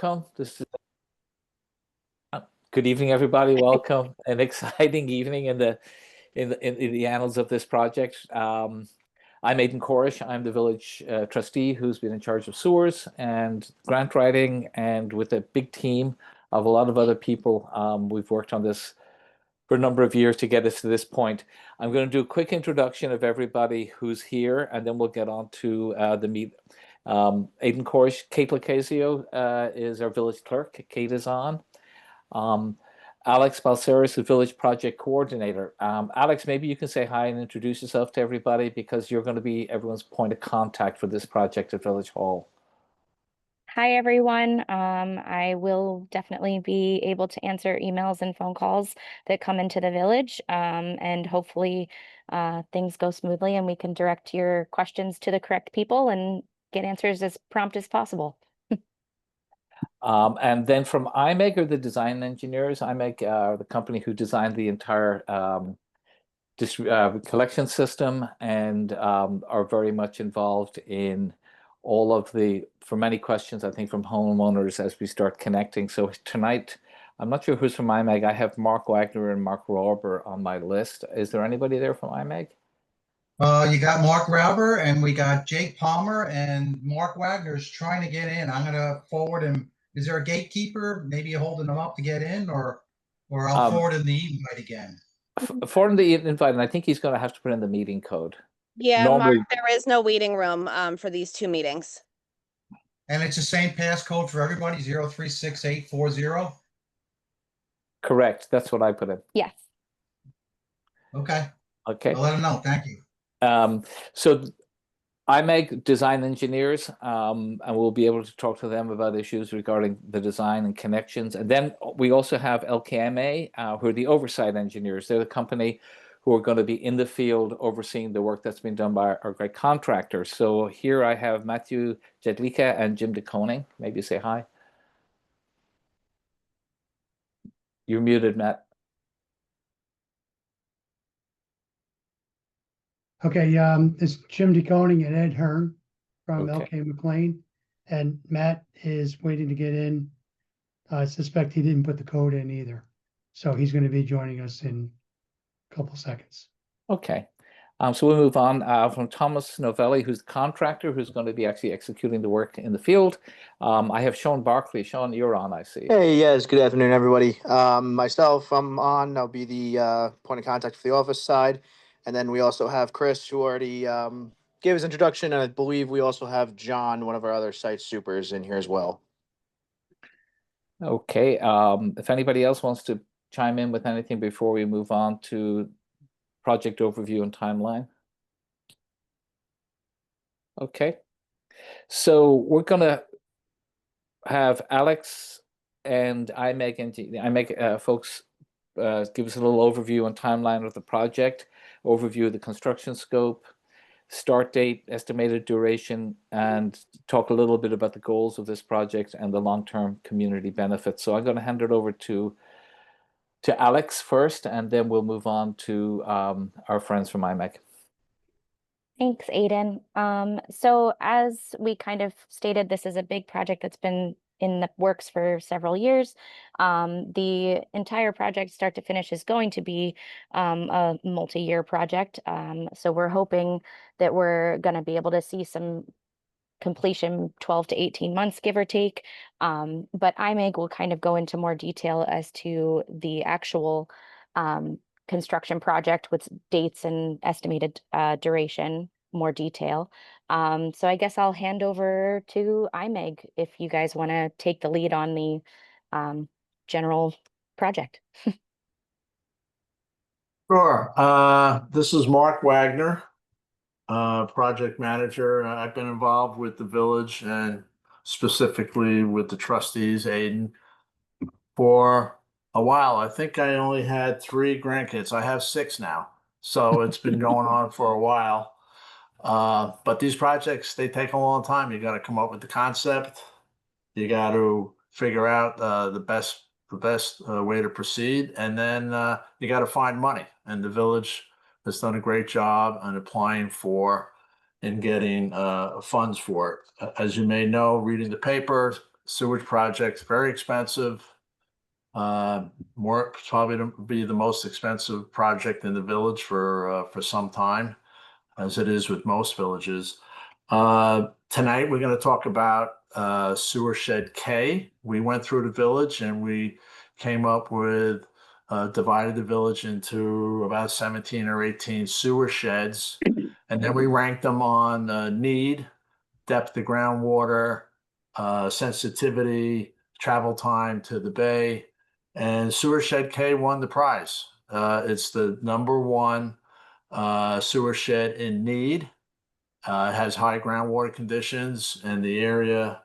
Welcome. This is good evening, everybody. Welcome. An exciting evening in the annals of this project. I'm Aidan Corish. I'm the village trustee who's been in charge of sewers and grant writing, and with a big team of a lot of other people. We've worked on this for a number of years to get us to this point. I'm going to do a quick introduction of everybody who's here, and then we'll get on to the meet. Aidan Corish, Kate Lacasio is our village clerk. Kate is on. Um, Alex Balceris, the village project coordinator. Alex, maybe you can say hi and introduce yourself to everybody, because you're going to be everyone's point of contact for this project at Village Hall. Hi, everyone. I will definitely be able to answer emails and phone calls that come into the village, and hopefully things go smoothly and we can direct your questions to the correct people and get answers as prompt as possible. And then from IMEG are the design engineers. IMEG are the company who designed the entire collection system, and are very much involved in all of for many questions, I think, from homeowners as we start connecting. So tonight, I'm not sure who's from IMEG. I have Mark Wagner and Mark Rauber on my list. Is there anybody there from IMEG? You got Mark Rauber and we got Jake Palmer, and Mark Wagner's trying to get in. I'm gonna forward him. Is there a gatekeeper? Maybe you're holding him up to get in, or I'll forward him the invite again. For him the invite, and I think he's going to have to put in the meeting code. Yeah, Normally, Mark, there is no waiting room for these two meetings. And it's the same passcode for everybody, 036840. correct. That's what I put in. Yes. Okay. Okay. I'll let him know. Thank you. So IMEG design engineers, and we'll be able to talk to them about issues regarding the design and connections. And then we also have LKMA, who are the oversight engineers. They're the company who are going to be in the field overseeing the work that's been done by our great contractors. So here I have Matthew Jedlicka and Jim DeConing. Maybe say hi. You're muted, Matt. Okay, it's Jim DeConing and Ed Hearn from Okay. LK McLean, and Matt is waiting to get in. I suspect he didn't put the code in either, so he's going to be joining us in a couple seconds. Okay. So we'll move on from Thomas Novelli, who's the contractor who's going to be actually executing the work in the field. I have Sean Barkley. Sean, you're on, I see. Hey, yes, good afternoon, everybody. Myself, I'm on. I'll be the point of contact for the office side. And then we also have Chris, who already gave his introduction. And I believe we also have John, one of our other site supers, in here as well. Okay. If anybody else wants to chime in with anything before we move on to project overview and timeline. Okay. So we're going to have Alex and IMEG folks give us a little overview and timeline of the project, overview of the construction scope, start date, estimated duration, and talk a little bit about the goals of this project and the long-term community benefits. So I'm going to hand it over to Alex first, and then we'll move on to our friends from IMEG. Thanks, Aidan. So as we kind of stated, this is a big project that's been in the works for several years. The entire project, start to finish, is going to be a multi-year project. So we're hoping that we're going to be able to see some completion 12 to 18 months, give or take. But IMEG will kind of go into more detail as to the actual construction project with dates and estimated duration, more detail. So I guess I'll hand over to IMEG if you guys want to take the lead on the general project. Sure. This is Mark Wagner, project manager. I've been involved with the village and specifically with the trustees, Aidan, for a while. I think I only had 3 grandkids. I have 6 now. So it's been going on for a while. But these projects, they take a long time. You got to come up with the concept. You got to figure out the best way to proceed, and then you got to find money. And the village has done a great job on applying for and getting funds for it. As you may know, reading the paper, sewage project, very expensive. More probably to be the most expensive project in the village for some time, as it is with most villages. Tonight, we're going to talk about Sewershed K. We went through the village and we came up with divided the village into about 17 or 18 sewer sheds. And then we ranked them on need, depth of groundwater, sensitivity, travel time to the bay. And Sewershed K won the prize. It's the number one sewer shed in need. It has high groundwater conditions, and the area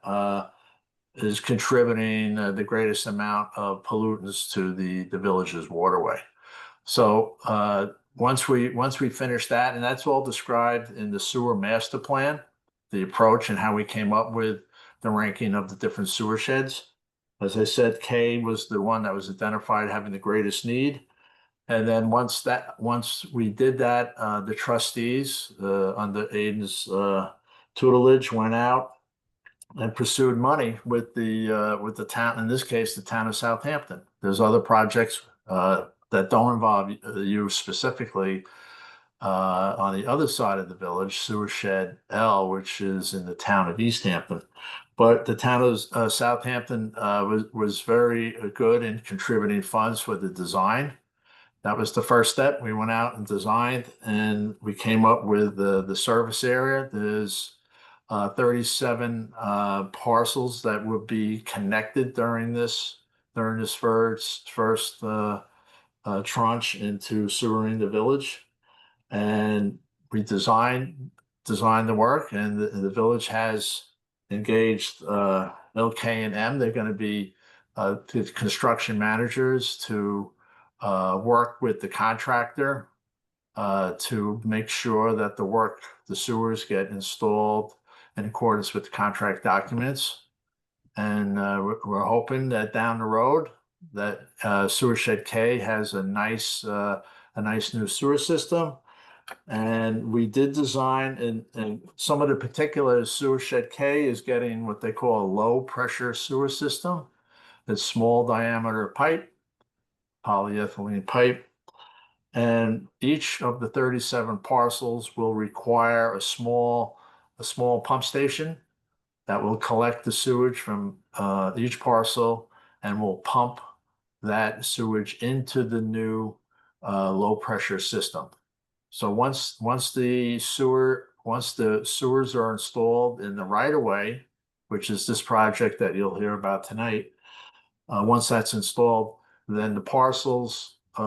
is contributing the greatest amount of pollutants to the village's waterway. So once we finish that, and that's all described in the sewer master plan, the approach and how we came up with the ranking of the different sewer sheds. As I said, K was the one that was identified having the greatest need. And then once we did that, the trustees under Aiden's tutelage went out and pursued money with the town, in this case, the town of Southampton. There's other projects that don't involve you specifically on the other side of the village, Sewershed L, which is in the town of East Hampton. But the town of Southampton was very good in contributing funds for the design. That was the first step. We went out and designed, and we came up with the service area. There's 37 parcels that would be connected during this first tranche into sewering the village. And we designed the work, and the village has engaged LK&M. They're going to be the construction managers to work with the contractor to make sure that the sewers get installed in accordance with the contract documents. And we're hoping that down the road that Sewershed K has a nice new sewer system. And we did design, and some of the particulars, Sewershed K is getting what they call a low pressure sewer system. It's small diameter pipe, polyethylene pipe. And each of the 37 parcels will require a small pump station that will collect the sewage from each parcel and will pump that sewage into the new low pressure system. So once the sewers are installed in the right of way, which is this project that you'll hear about tonight, once that's installed, then the parcels we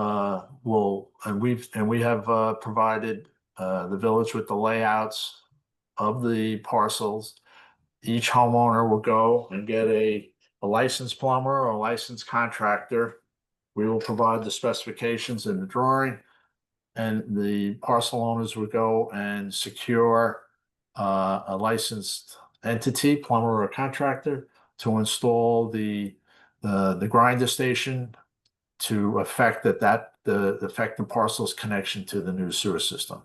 have provided the village with the layouts of the parcels. Each homeowner will go and get a licensed plumber or a licensed contractor. We will provide the specifications in the drawing, and the parcel owners would go and secure a licensed entity, plumber or contractor, to install the grinder station to affect the parcel's connection to the new sewer system.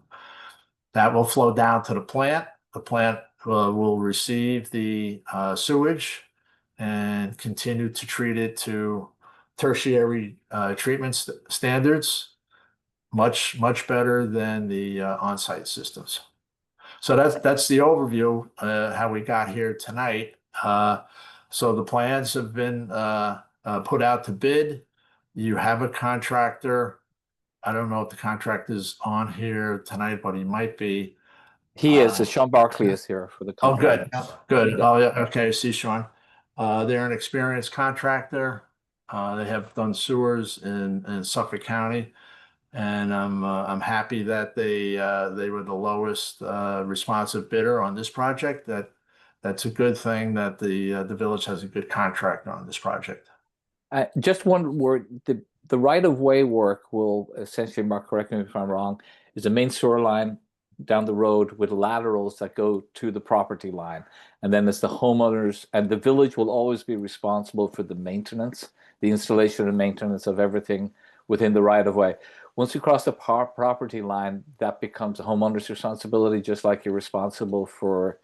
That will flow down to the plant. The plant will receive the sewage and continue to treat it to tertiary treatment standards, much better than the on-site systems. So that's the overview how we got here tonight. So the plans have been put out to bid. You have a contractor. I don't know if the contractor is on here tonight, but he might be. He is. Sean Barkley is here for the Oh, contract. good. Oh, yeah. Okay. See, Sean. They're an experienced contractor. They have done sewers in Suffolk County, and I'm happy that they were the lowest responsive bidder on this project. That's a good thing that the village has a good contractor on this project. Just one word, the right-of-way work will essentially, Mark, correct me if I'm wrong, is a main sewer line down the road with laterals that go to the property line. And then it's the homeowners, and the village will always be responsible for the maintenance, the installation and maintenance of everything within the right-of-way. Once you cross the property line, that becomes a homeowner's responsibility, just like you're responsible for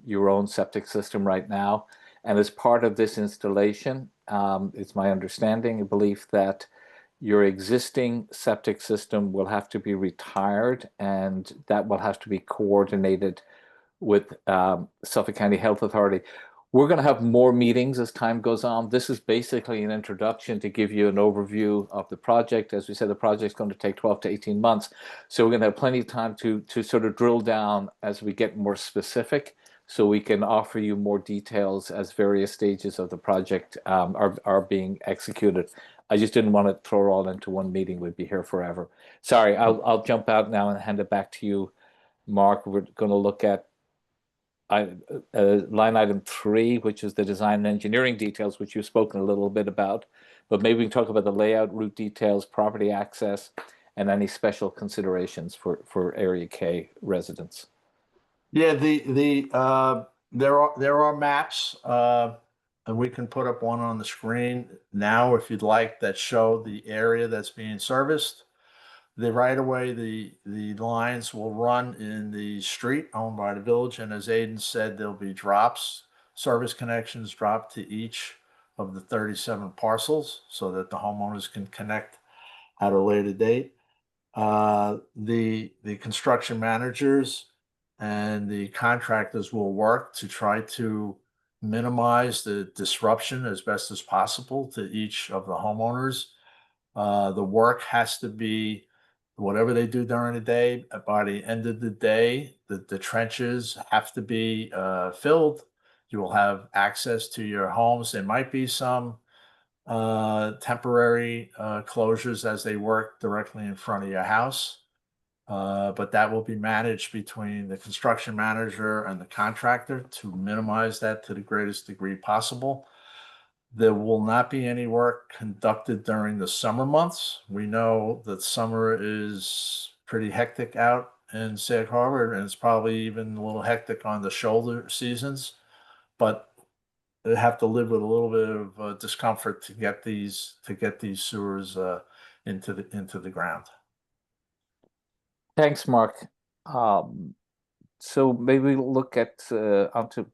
your own septic system right now. And as part of this installation, it's my understanding and belief that your existing septic system will have to be retired, and that will have to be coordinated with Suffolk County Health Authority. We're going to have more meetings as time goes on. This is basically an introduction to give you an overview of the project. As we said, the project's going to take 12 to 18 months. So we're going to have plenty of time to sort of drill down as we get more specific, so we can offer you more details as various stages of the project are being executed. I just didn't want to throw it all into one meeting. We'd be here forever. Sorry, I'll jump out now and hand it back to you, Mark. We're going to look at line item 3, which is the design and engineering details, which you've spoken a little bit about, but maybe we can talk about the layout, route details, property access, and any special considerations for Area K residents. Yeah, there are maps, and we can put up one on the screen now if you'd like, that show the area that's being serviced. The right of way, the lines will run in the street owned by the village, and as Aidan said, there'll be drops, service connections dropped to each of the 37 parcels so that the homeowners can connect at a later date. The construction managers and the contractors will work to try to minimize the disruption as best as possible to each of the homeowners. The work has to be, whatever they do during the day, by the end of the day, the trenches have to be filled. You will have access to your homes. There might be some temporary closures as they work directly in front of your house. But that will be managed between the construction manager and the contractor to minimize that to the greatest degree possible. There will not be any work conducted during the summer months. We know that summer is pretty hectic out in Sag Harbor, and it's probably even a little hectic on the shoulder seasons. But they have to live with a little bit of discomfort to get these sewers into the ground. Thanks, Mark. So maybe we'll look at onto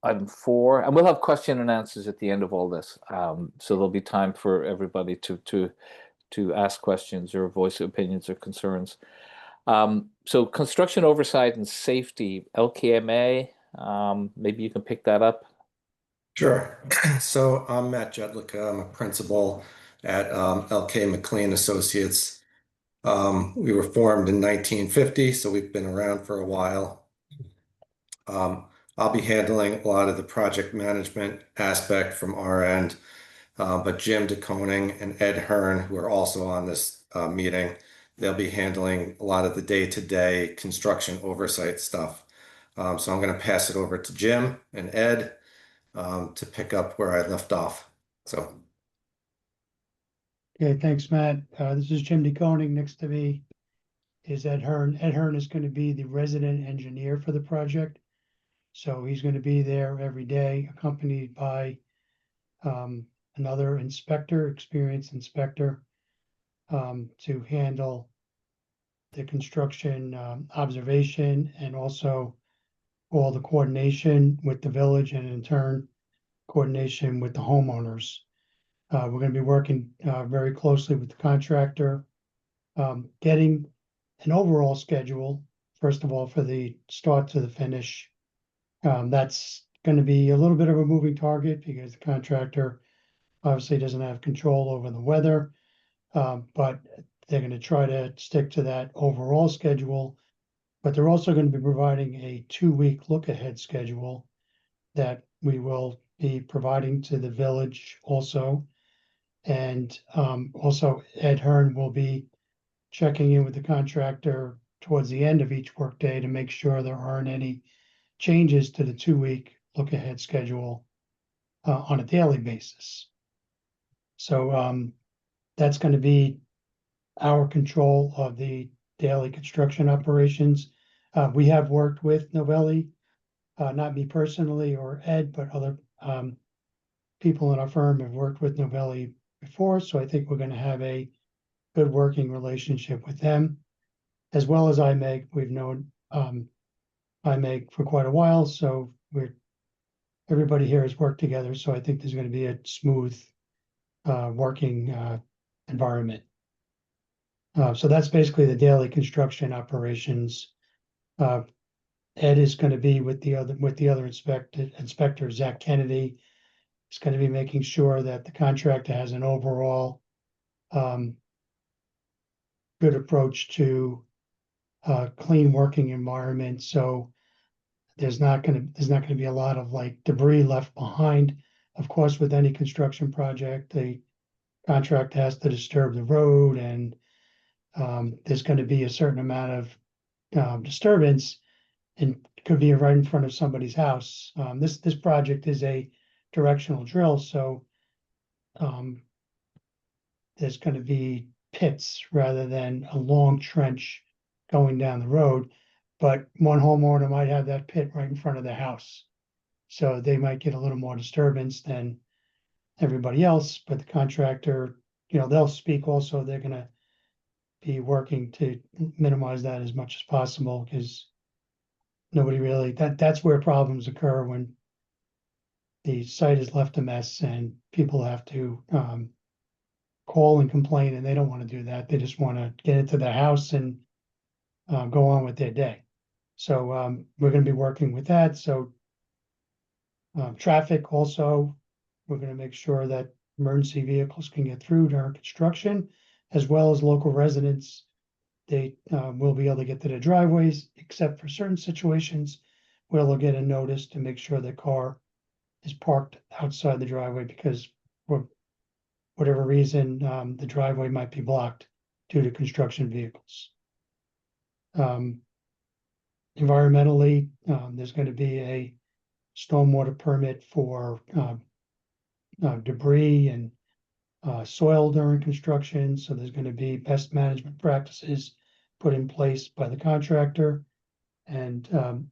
item 4, and we'll have question and answers at the end of all this. So there'll be time for everybody to ask questions or voice opinions or concerns. So construction oversight and safety, LKMA. Maybe you can pick that up. Sure. So I'm Matt Jedlicka. I'm a principal at LK McLean Associates. We were formed in 1950, so we've been around for a while. I'll be handling a lot of the project management aspect from our end, but Jim DeConing and Ed Hearn, who are also on this meeting, they'll be handling a lot of the day-to-day construction oversight stuff. So I'm going to pass it over to Jim and Ed to pick up where I left off. So. Okay, thanks, Matt. This is Jim DeConing. Next to me is Ed Hearn. Ed Hearn is going to be the resident engineer for the project. So he's going to be there every day, accompanied by another inspector, experienced inspector, to handle the construction observation and also all the coordination with the village, and in turn, coordination with the homeowners. We're going to be working very closely with the contractor, getting an overall schedule, first of all, for the start to the finish. That's going to be a little bit of a moving target because the contractor obviously doesn't have control over the weather, but they're going to try to stick to that overall schedule. But they're also going to be providing a 2-week look-ahead schedule that we will be providing to the village also. And also Ed Hearn will be checking in with the contractor towards the end of each workday to make sure there aren't any changes to the 2-week look-ahead schedule on a daily basis. So that's going to be our control of the daily construction operations. We have worked with Novelli, not me personally or Ed, but other people in our firm have worked with Novelli before. So I think we're going to have a good working relationship with them, as well as IMEG. We've known IMEG for quite a while, so we're everybody here has worked together, so I think there's gonna be a smooth working environment. So that's basically the daily construction operations. Ed is gonna be with the other inspector, Zach Kennedy. He's gonna be making sure that the contractor has an overall good approach to clean working environment, so there's not gonna be a lot of like debris left behind. Of course, with any construction project, the contractor has to disturb the road, and there's gonna be a certain amount of disturbance, and it could be right in front of somebody's house. This project is a directional drill, so there's gonna be pits rather than a long trench going down the road. But one homeowner might have that pit right in front of their house. So they might get a little more disturbance than everybody else, but the contractor, they'll speak also, they're gonna be working to minimize that as much as possible, because nobody really, that's where problems occur, when the site is left a mess and people have to call and complain, and they don't want to do that. They just want to get into their house and go on with their day. So we're going to be working with that. So traffic also, we're going to make sure that emergency vehicles can get through during construction, as well as local residents. They will be able to get to their driveways, except for certain situations where they'll get a notice to make sure their car is parked outside the driveway, because for whatever reason, the driveway might be blocked due to construction vehicles. Environmentally, there's going to be a stormwater permit for debris and soil during construction. So there's going to be best management practices put in place by the contractor, and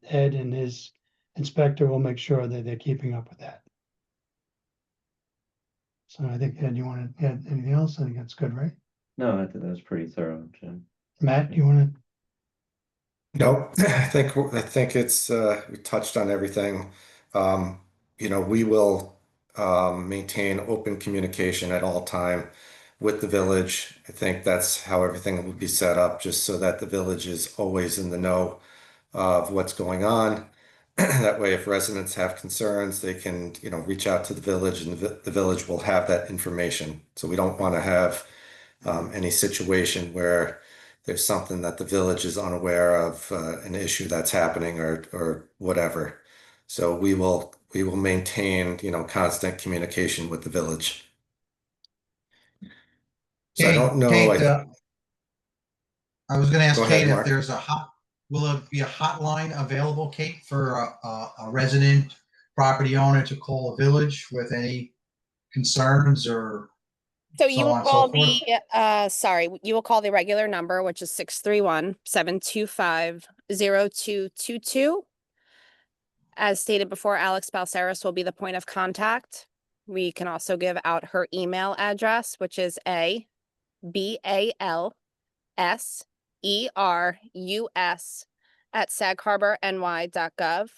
Ed and his inspector will make sure that they're keeping up with that. So I think, Ed, you want to add anything else? I think that's good, right? No, I think that was pretty thorough, Jim. Matt, you want to? Nope, I think it's we touched on everything. We will maintain open communication at all time with the village. I think that's how everything will be set up, just so that the village is always in the know of what's going on. That way, if residents have concerns, they can, reach out to the village, and the village will have that information. So we don't want to have any situation where there's something that the village is unaware of, an issue that's happening, or whatever. So we will maintain, constant communication with the village. So I don't know. Kate, I was gonna ask Go ahead, Kate if Mark. will it be a hotline available, Kate, for a resident property owner to call a village with any concerns or So so you will on and so call forth? you will call the regular number, which is 631-725-0222. As stated before, Alex Balceris will be the point of contact. We can also give out her email address, which is BALSERUS@sagharborny.gov.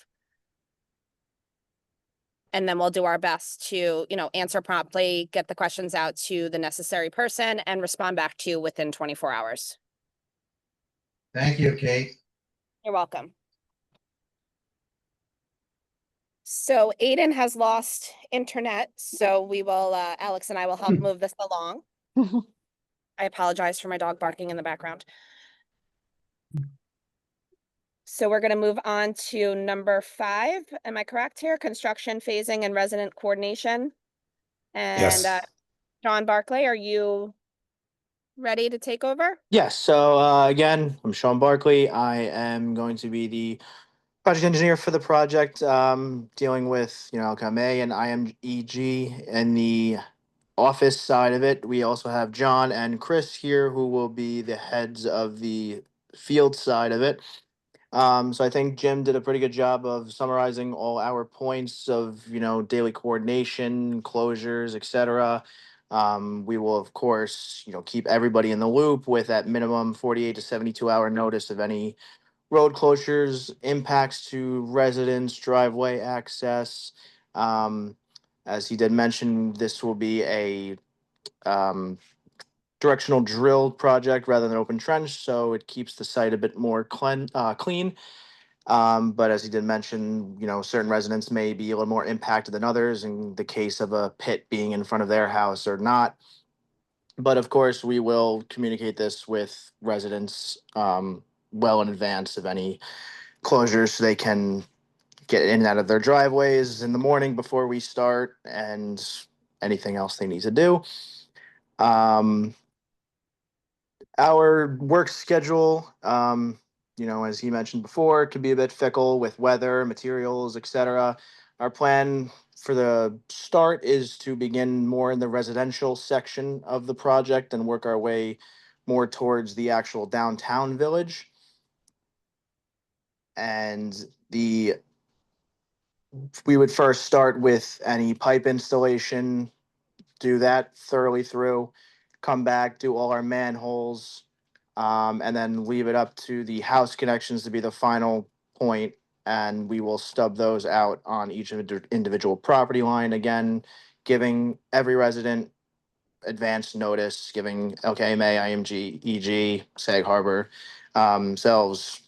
And then we'll do our best to, answer promptly, get the questions out to the necessary person, and respond back to you within 24 hours. Thank you, Kate. You're welcome. So Aiden has lost internet, so we will, Alex and I will help move this along. I apologize for my dog barking in the background. So we're going to move on to number 5. Am I correct here? Construction phasing and resident coordination. And Yes. John Barclay, are you ready to take over? Yes. So again, I'm Sean Barkley. I am going to be the project engineer for the project, dealing with, LCMA and IMEG and the office side of it. We also have John and Chris here, who will be the heads of the field side of it. So I think Jim did a pretty good job of summarizing all our points of, daily coordination, closures, etc. We will, of course, keep everybody in the loop with at minimum 48 to 72 hour notice of any road closures, impacts to residents, driveway access, As he did mention, this will be a um, directional drill project rather than open trench, so it keeps the site a bit more clean. But as he did mention, certain residents may be a little more impacted than others in the case of a pit being in front of their house or not. But of course, we will communicate this with residents well in advance of any closures so they can get in and out of their driveways in the morning before we start and anything else they need to do. Our work schedule, as he mentioned before, can be a bit fickle with weather, materials, etc. Our plan for the start is to begin more in the residential section of the project and work our way more towards the actual downtown village. And we would first start with any pipe installation, do that thoroughly through, come back, do all our manholes, and then leave it up to the house connections to be the final point, and we will stub those out on each individual property line, again, giving every resident advance notice, giving LKMA, IMG, EG, Sag Harbor, selves,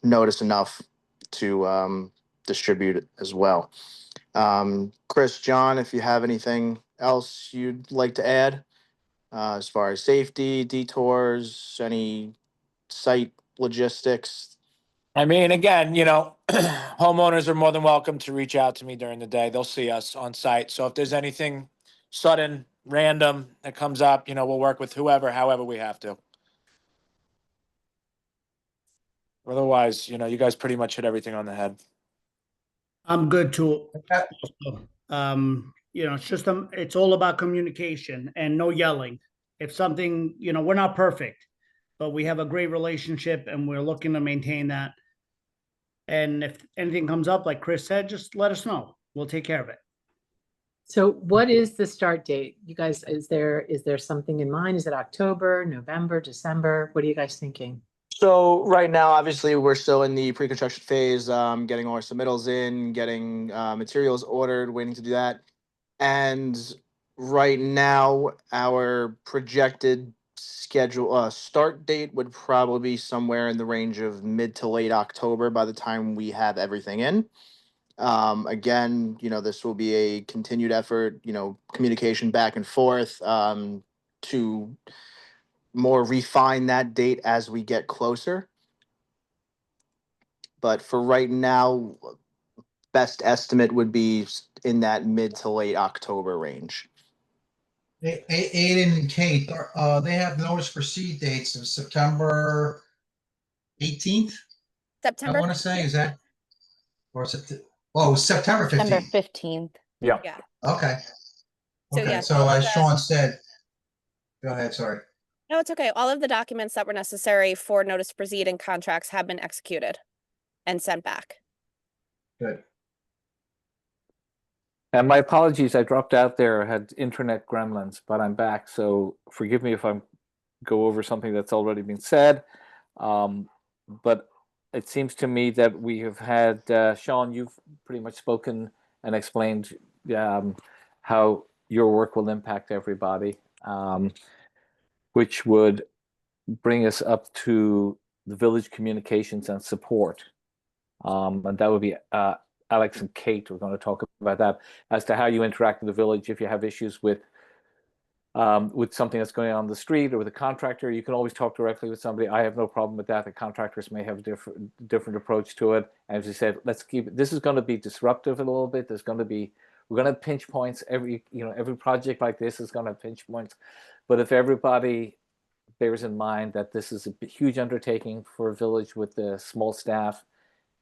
notice enough to distribute it as well. Chris, John, if you have anything else you'd like to add, as far as safety, detours, any site logistics? I mean, again, homeowners are more than welcome to reach out to me during the day. They'll see us on site. So if there's anything sudden, random that comes up, we'll work with whoever, however we have to. Otherwise, you guys pretty much hit everything on the head. I'm good too. It's all about communication and no yelling. If something, we're not perfect, but we have a great relationship and we're looking to maintain that. And if anything comes up, like Chris said, just let us know. We'll take care of it. So what is the start date? You guys, is there something in mind? Is it October, November, December? What are you guys thinking? So right now, obviously, we're still in the pre-construction phase, getting all our submittals in, getting materials ordered, waiting to do that. And right now, our projected schedule start date would probably be somewhere in the range of mid to late October by the time we have everything in. Again, this will be a continued effort, communication back and forth to more refine that date as we get closer. But for right now, best estimate would be in that mid to late October range. Aiden and Kate, they have notice proceed dates of September 18th. September. I want to say, is that, or is it? Oh, September 15th. September 15th. Yeah. Yeah. Okay. So, Okay. yeah, So all of as the- Sean said, go ahead. Sorry. No, it's okay. All of the documents that were necessary for notice to proceed and contracts have been executed and sent back. Good. And my apologies, I dropped out there. I had internet gremlins, but I'm back. So forgive me if I go over something that's already been said. But it seems to me that we have had, Sean, you've pretty much spoken and explained how your work will impact everybody, which would bring us up to the village communications and support. And that would be Alex and Kate. We're going to talk about that as to how you interact with the village. If you have issues with something that's going on in the street or with a contractor, you can always talk directly with somebody. I have no problem with that. The contractors may have a different approach to it. And as we said, let's keep it. This is going to be disruptive a little bit. We're going to have pinch points. Every project like this is going to have pinch points. But if everybody bears in mind that this is a huge undertaking for a village with a small staff,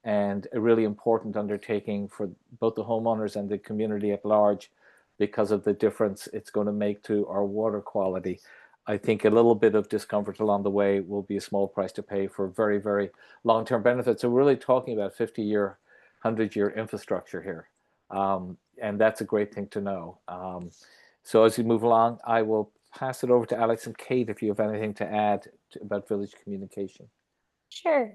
and a really important undertaking for both the homeowners and the community at large because of the difference it's going to make to our water quality. I think a little bit of discomfort along the way will be a small price to pay for very, very long-term benefits. So we're really talking about 50-year, 100-year infrastructure here. And that's a great thing to know. So as we move along, I will pass it over to Alex and Kate if you have anything to add about village communication. Sure.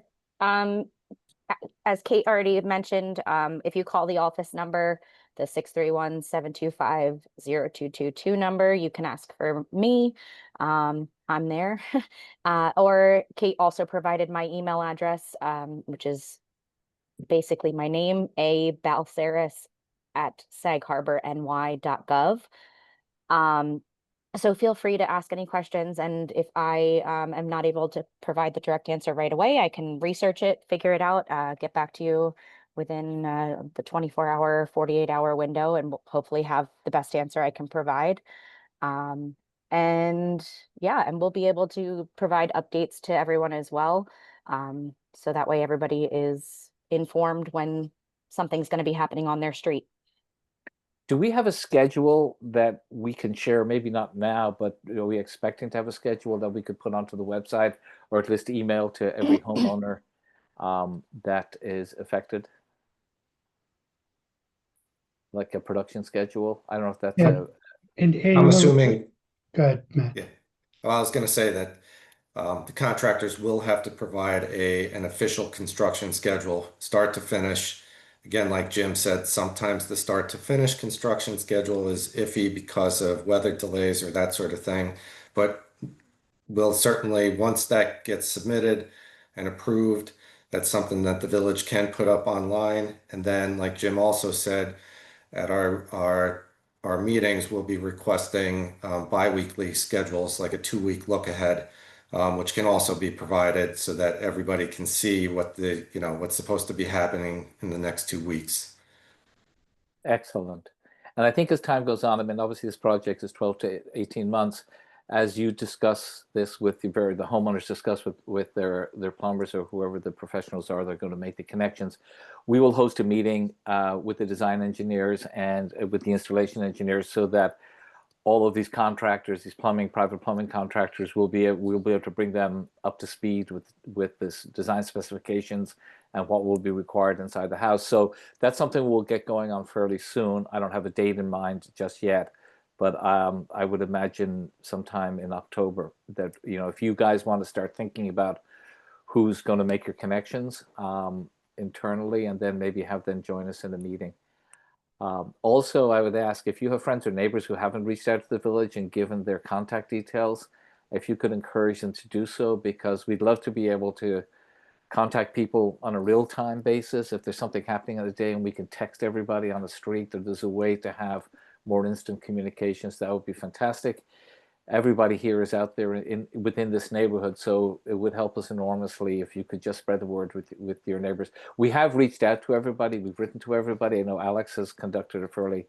As Kate already mentioned, if you call the office number, the 631-725-0222 number. You can ask for me. I'm there. Or Kate also provided my email address, which is basically my name, abalceris@sagharborny.gov. So feel free to ask any questions. And if I am not able to provide the direct answer right away, I can research it, figure it out, get back to you within the 24-hour, 48-hour window, and we'll hopefully have the best answer I can provide. And yeah, and we'll be able to provide updates to everyone as well. So that way everybody is informed when something's going to be happening on their street. Do we have a schedule that we can share? Maybe not now, but are we expecting to have a schedule that we could put onto the website, or at least email to every homeowner that is affected? Like a production schedule? I don't know if that's Yeah. And I'm assuming. Go ahead, Matt. Yeah. Well, I was going to say that the contractors will have to provide an official construction schedule, start to finish. Again, like Jim said, sometimes the start to finish construction schedule is iffy because of weather delays or that sort of thing. But we'll certainly, once that gets submitted and approved, that's something that the village can put up online. And then, like Jim also said, at our meetings, we'll be requesting bi-weekly schedules, like a 2-week look ahead, which can also be provided so that everybody can see what what's supposed to be happening in the next 2 weeks. Excellent. And I think as time goes on, I mean, obviously this project is 12 to 18 months. As you discuss this with the homeowners discuss with their plumbers or whoever the professionals are, they're going to make the connections. We will host a meeting with the design engineers and with the installation engineers, so that all of these contractors, these private plumbing contractors, we'll be able to bring them up to speed with this design specifications and what will be required inside the house. So that's something we'll get going on fairly soon. I don't have a date in mind just yet, but I would imagine sometime in October that, if you guys want to start thinking about who's going to make your connections internally, and then maybe have them join us in a meeting. Also, I would ask if you have friends or neighbors who haven't reached out to the village and given their contact details, if you could encourage them to do so, because we'd love to be able to contact people on a real-time basis. If there's something happening on the day and we can text everybody on the street, or there's a way to have more instant communications, that would be fantastic. Everybody here is out there within this neighborhood, so it would help us enormously if you could just spread the word with your neighbors. We have reached out to everybody. We've written to everybody. I know Alex has conducted a fairly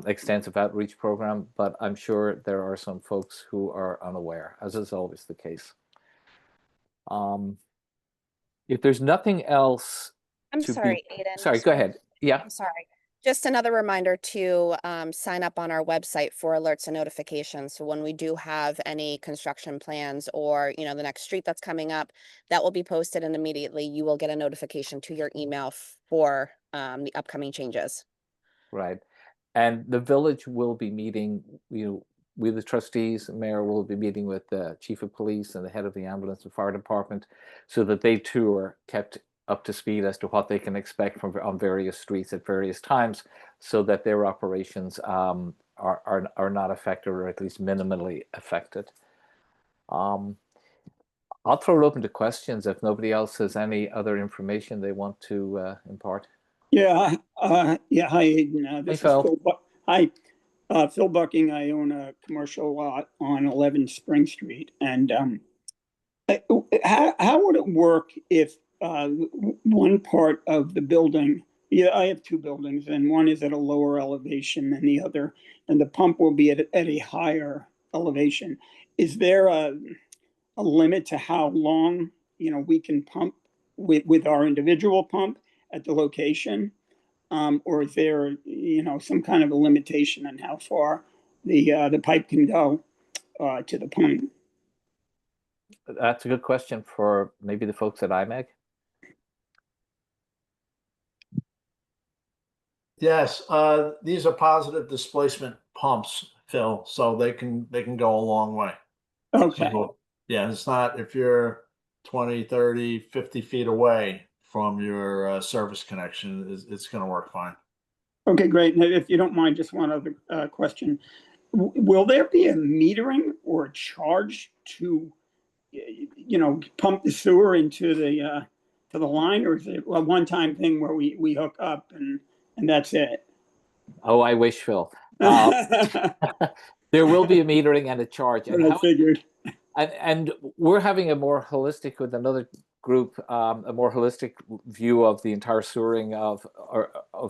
extensive outreach program, but I'm sure there are some folks who are unaware, as is always the case. If there's nothing else, I'm sorry, Aiden. Sorry, go ahead. Yeah. I'm sorry. Just another reminder to sign up on our website for alerts and notifications. So when we do have any construction plans, or, the next street that's coming up, that will be posted, and immediately you will get a notification to your email for the upcoming changes. Right. And the village will be meeting, we, the trustees, mayor, will be meeting with the chief of police and the head of the ambulance and fire department, so that they too are kept up to speed as to what they can expect on various streets at various times, so that their operations are not affected, or at least minimally affected. I'll throw it open to questions if nobody else has any other information they want to impart. Yeah. Hi, Aiden. This is Phil. Phil Bucking. I own a commercial lot on 11 Spring Street. And how would it work if one part of the building, I have two buildings, and one is at a lower elevation than the other, and the pump will be at a higher elevation. Is there a limit to how long, we can pump with our individual pump at the location? Or is there, some kind of a limitation on how far the pipe can go to the pump? That's a good question for maybe the folks at IMEG. Yes, these are positive displacement pumps, Phil, so they can go a long way. Okay. So, yeah, it's not, if you're 20, 30, 50 feet away from your service connection, it's going to work fine. Okay, great. And if you don't mind, just one other question. Will there be a metering or a charge to, pump the sewer into the line, or is it a one-time thing where we hook up and that's it? Oh, I wish, Phil. There will be a metering and a charge. And I figured. And we're having a more holistic, with another group, a more holistic view of the entire sewering of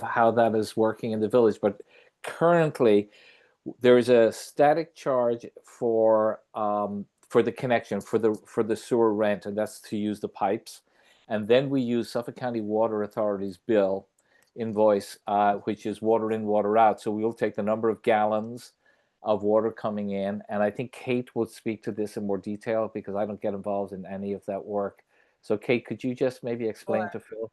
how that is working in the village. But currently, there is a static charge for the connection, for the sewer rent, and that's to use the pipes. And then we use Suffolk County Water Authority's bill invoice, which is water in, water out. So we'll take the number of gallons of water coming in, and I think Kate will speak to this in more detail because I don't get involved in any of that work. So Kate, could you just maybe explain Sure. to Phil?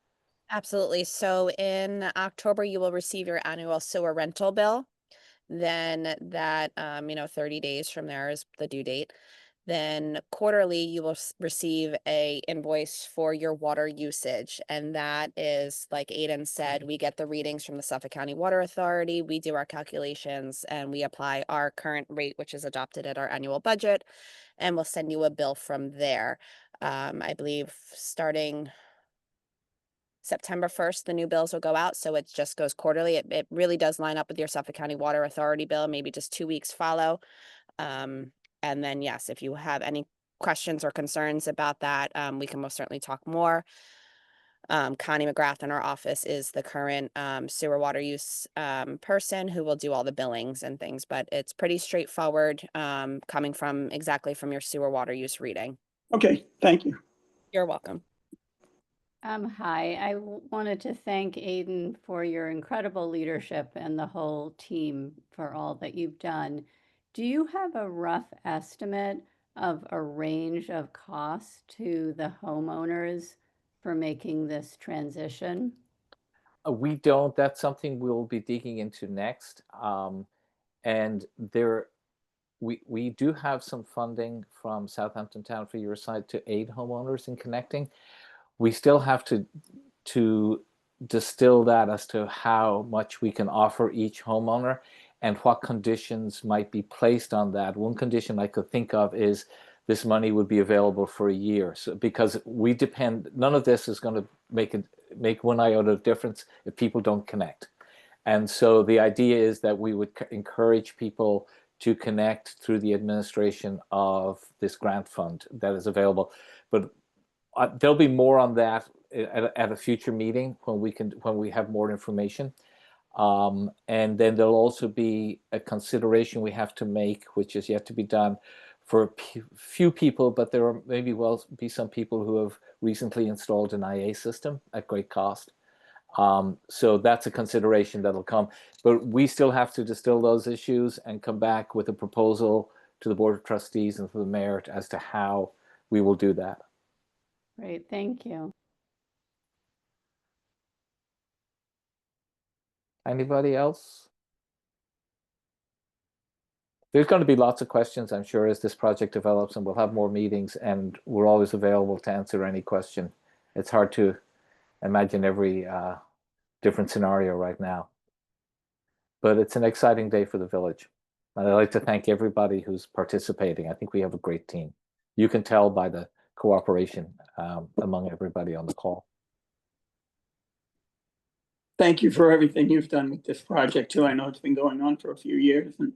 Absolutely. So in October, you will receive your annual sewer rental bill. Then that, 30 days from there is the due date. Then quarterly, you will receive a invoice for your water usage. And that is, like Aiden said, we get the readings from the Suffolk County Water Authority. We do our calculations and we apply our current rate, which is adopted at our annual budget. And we'll send you a bill from there. I believe starting September 1st, the new bills will go out. So it just goes quarterly. It really does line up with your Suffolk County Water Authority bill, maybe just 2 weeks follow. And then, yes, if you have any questions or concerns about that, we can most certainly talk more. Connie McGrath in our office is the current sewer water use person who will do all the billings and things, but it's pretty straightforward, coming from exactly from your sewer water use reading. Okay, thank you. You're welcome. Hi, I wanted to thank Aiden for your incredible leadership and the whole team for all that you've done. Do you have a rough estimate of a range of costs to the homeowners for making this transition? We don't. That's something we'll be digging into next. And we do have some funding from Southampton Town for your side to aid homeowners in connecting. We still have to distill that as to how much we can offer each homeowner and what conditions might be placed on that. One condition I could think of is this money would be available for a year. So because we depend, none of this is going to make one iota of difference if people don't connect. And so the idea is that we would encourage people to connect through the administration of this grant fund that is available. But there'll be more on that at a future meeting when we have more information. And then there'll also be a consideration we have to make, which is yet to be done, for a few people, but there are maybe be some people who have recently installed an IA system at great cost. So that's a consideration that'll come, but we still have to distill those issues and come back with a proposal to the Board of Trustees and to the Mayor as to how we will do that. Great, thank you. Anybody else? There's going to be lots of questions, I'm sure, as this project develops, and we'll have more meetings, and we're always available to answer any question. It's hard to imagine every different scenario right now. But it's an exciting day for the village. And I'd like to thank everybody who's participating. I think we have a great team. You can tell by the cooperation among everybody on the call. Thank you for everything you've done with this project too. I know it's been going on for a few years and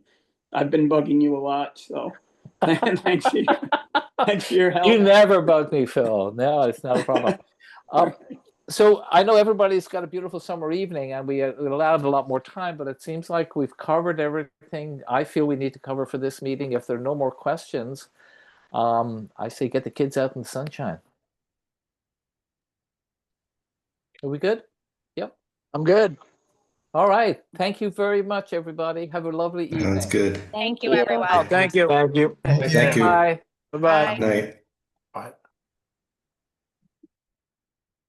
I've been bugging you a lot. So thanks for your help. You never bug me, Phil. No, it's not a problem. So I know everybody's got a beautiful summer evening and we allowed a lot more time, but it seems like we've covered everything I feel we need to cover for this meeting. If there are no more questions, I say get the kids out in the sunshine. Are we good? Yep. I'm good. All right. Thank you very much, everybody. Have a lovely evening. Sounds good. Thank you, everyone. Thank you. Thank you. Thank you. Bye. Bye-bye. Bye. Night.